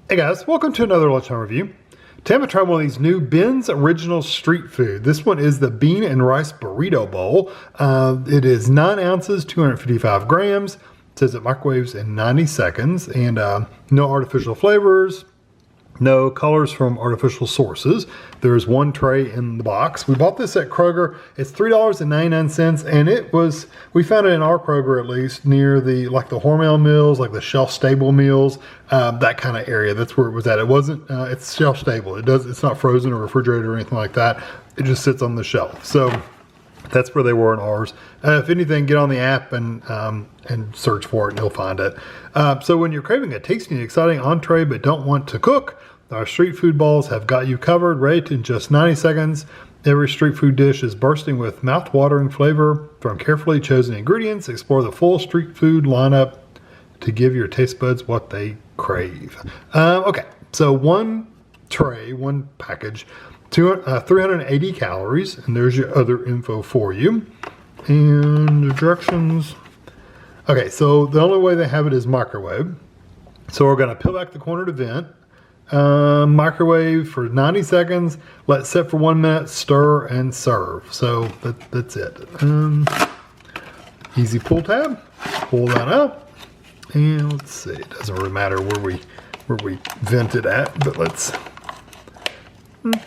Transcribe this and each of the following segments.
Hey guys, welcome to another Lunchtime review. Today I'm going to try one of these new Ben's Original Street Food. This one is the Bean and Rice Burrito Bowl. It is 9 ounces, 255 grams. It says it microwaves in 90 seconds and no artificial flavors, no colors from artificial sources. There's one tray in the box. We bought this at Kroger. It's $3.99 and we found it in our Kroger at least near the Hormel mills, like the shelf stable meals, that kind of area. That's where it was at. It wasn't, it's shelf stable. It's not frozen or refrigerated or anything like that. It just sits on the shelf. So that's where they were in ours. If anything, get on the app and search for it and you'll find it. So when you're craving a tasty and exciting entree but don't want to cook, our street food bowls have got you covered, right in just 90 seconds. Every street food dish is bursting with mouth-watering flavor from carefully chosen ingredients. Explore the full street food lineup to give your taste buds what they crave. Okay, so one tray, one package, 380 calories, and there's your other info for you. And the directions. Okay, so the only way they have it is microwave. So we're gonna peel back the corner to vent. Microwave for 90 seconds, let sit for 1 minute, stir and serve. So that's it. Easy pull tab, pull that out, and let's see, it doesn't really matter where we vent it at, but let's,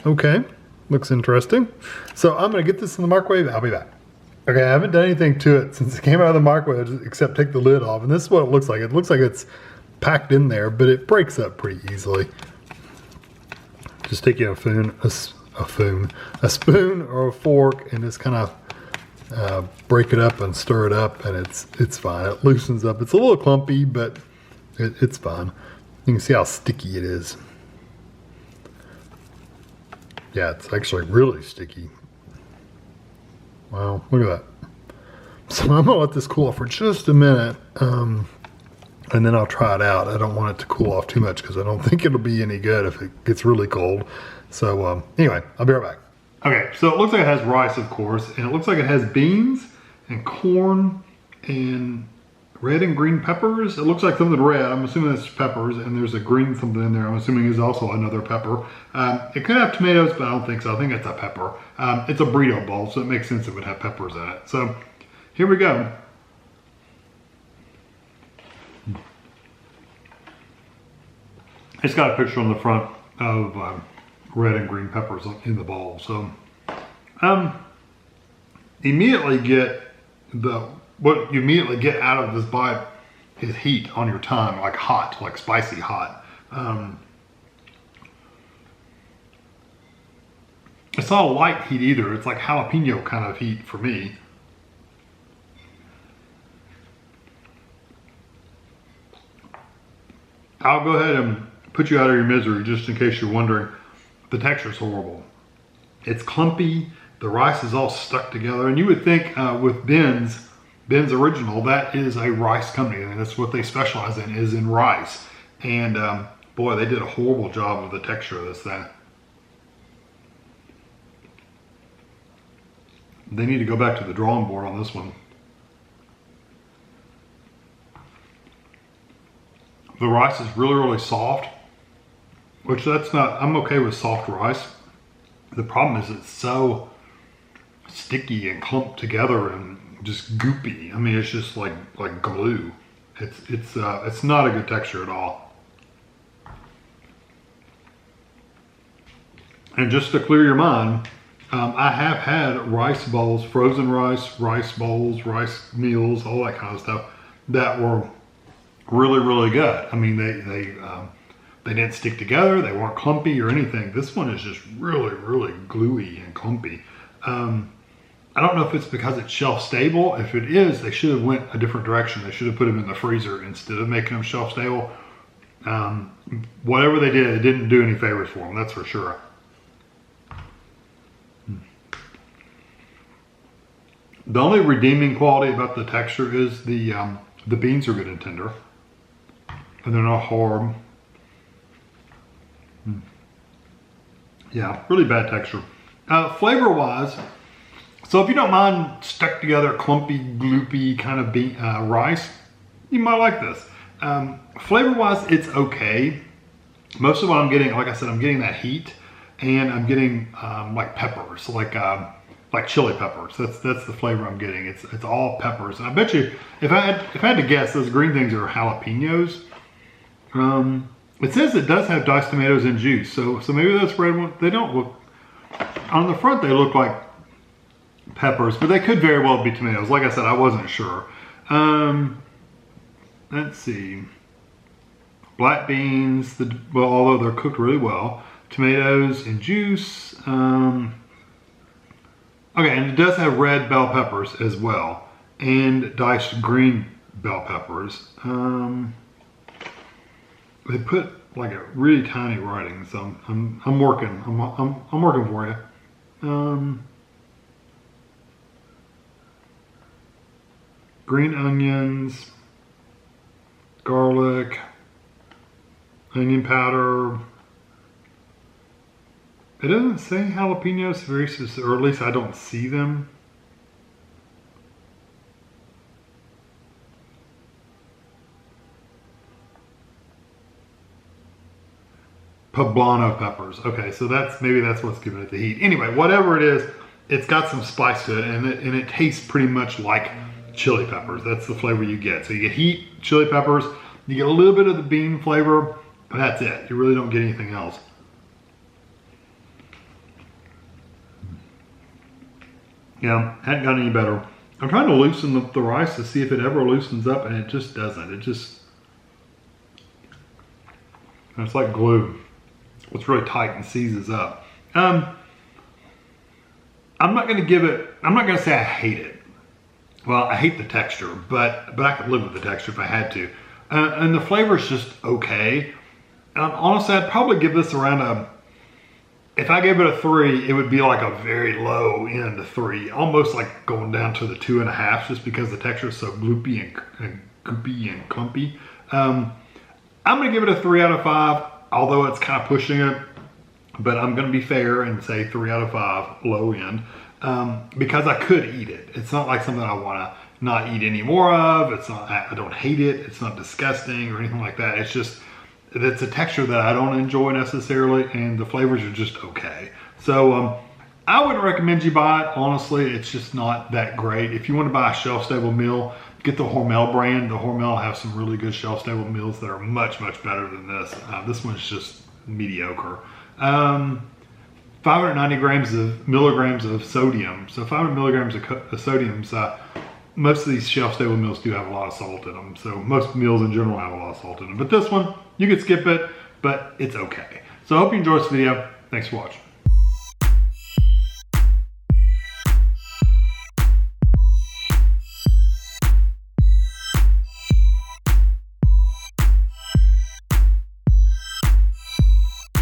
okay, looks interesting. So I'm gonna get this in the microwave, I'll be back. Okay, I haven't done anything to it since it came out of the microwave except take the lid off, and this is what it looks like. It looks like it's packed in there, but it breaks up pretty easily. Just take you a spoon or a fork and just kind of break it up and stir it up, and it's fine. It loosens up. It's a little clumpy, but it's fine. You can see how sticky it is. Yeah, it's actually really sticky. Wow, look at that. So I'm gonna let this cool off for just a minute. And then I'll try it out. I don't want it to cool off too much because I don't think it'll be any good if it gets really cold. So anyway, I'll be right back. Okay, so it looks like it has rice, of course, and it looks like it has beans and corn and red and green peppers. It looks like something red. I'm assuming that's peppers, and there's a green something in there. I'm assuming is also another pepper. It could have tomatoes, but I don't think so. I think it's a pepper. It's a burrito bowl, so it makes sense it would have peppers in it. So here we go. It's got a picture on the front of red and green peppers in the bowl. So immediately what you immediately get out of this bite is heat on your tongue, like hot, like spicy hot. It's not a light heat either. It's like jalapeno kind of heat for me. I'll go ahead and put you out of your misery just in case you're wondering. The texture's horrible. It's clumpy, the rice is all stuck together, and you would think with Ben's Original, that is a rice company, and that's what they specialize in, is in rice. And boy, they did a horrible job of the texture of this thing. They need to go back to the drawing board on this one. The rice is really, really soft, which I'm okay with soft rice. The problem is it's so sticky and clumped together and just goopy. I mean, it's just like glue. It's not a good texture at all. And just to clear your mind, I have had rice bowls, frozen rice bowls, rice meals, all that kind of stuff that were really, really good. I mean, they didn't stick together. They weren't clumpy or anything. This one is just really, really gluey and clumpy. I don't know if it's because it's shelf stable. If it is, they should have went a different direction. They should have put them in the freezer instead of making them shelf stable. Whatever they did, it didn't do any favors for them. That's for sure. The only redeeming quality about the texture is the beans are good and tender, and they're not hard. Yeah, really bad texture. Flavor-wise, so if you don't mind stuck together, clumpy, gloopy kind of rice, you might like this. Flavor-wise, it's okay. most of what I'm getting, like I said, I'm getting that heat, and I'm getting like peppers, like chili peppers. That's the flavor I'm getting. It's all peppers. And I bet you, if I had to guess, those green things are jalapenos. It says it does have diced tomatoes and juice, so maybe those red ones, they don't look, on the front they look like peppers, but they could very well be tomatoes. Like I said, I wasn't sure. Let's see. Black beans, well, although they're cooked really well. Tomatoes and juice. Okay, and it does have red bell peppers as well, and diced green bell peppers. They put like a really tiny writing, so I'm working. I'm working for you. Green onions, garlic, onion powder. It doesn't say jalapenos very specific, or at least I don't see them. Poblano peppers. Okay, so maybe that's what's giving it the heat. Anyway, whatever it is, it's got some spice to it, and it tastes pretty much like chili peppers. That's the flavor you get. So you get heat, chili peppers, you get a little bit of the bean flavor, but that's it. You really don't get anything else. Yeah, hadn't gotten any better. I'm trying to loosen the rice to see if it ever loosens up, and it just doesn't. It's like glue. It's really tight and seizes up. I'm not going to say I hate it. Well, I hate the texture, but I could live with the texture if I had to. And the flavor is just okay. Honestly, I'd probably give this around if I gave it a 3, it would be like a very low end of 3, almost like going down to the 2.5, just because the texture is so gloopy and goopy and clumpy. I'm going to give it a 3 out of 5, although it's kind of pushing it, but I'm going to be fair and say 3 out of 5, low end, because I could eat it. It's not like something I want to not eat any more of. I don't hate it. It's not disgusting or anything like that. It's a texture that I don't enjoy necessarily, and the flavors are just okay. So I wouldn't recommend you buy it. Honestly, it's just not that great. If you want to buy a shelf-stable meal, get the Hormel brand. The Hormel have some really good shelf-stable meals that are much, much better than this. This one's just mediocre. 590 milligrams of sodium. So 500 milligrams of sodium. Most of these shelf-stable meals do have a lot of salt in them. So most meals in general have a lot of salt in them. But this one, you could skip it, but it's okay. So I hope you enjoyed this video. Thanks for watching.